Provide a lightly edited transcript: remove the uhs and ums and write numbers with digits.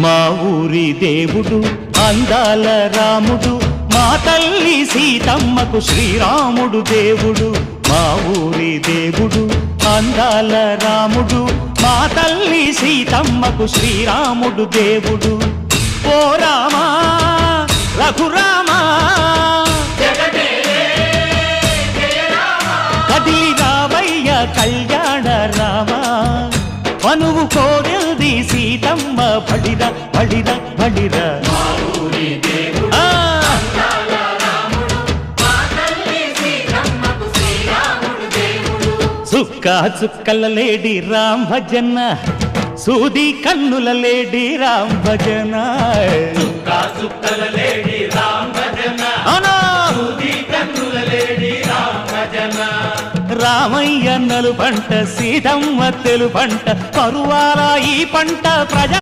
మా ఊరి దేవుడు అందాల రాముడు, మా తల్లి సీతమ్మకు శ్రీరాముడు దేవుడు. మా ఊరి దేవుడు అందాల రాముడు, మా తల్లి సీతమ్మకు శ్రీరాముడు దేవుడు. ఓ రామా రఘురామా కదిలి రావయ్య కళ్యాణ రామా, మనువు కోరెల్ది సీతమ్మ బడిర బడిర బడిర. చుక్క చుక్కల లేడి రామ్ భజన, సూది కన్నుల లేడి రామ్ భజన. చుక్కల లేడి రామ్ భజన, సూది కన్నుల లేడి రామ్ భజన. రామయ్య నలు పంట, సీతమ్మ తెలు పంట, కరువాల ఈ పంట ప్రజ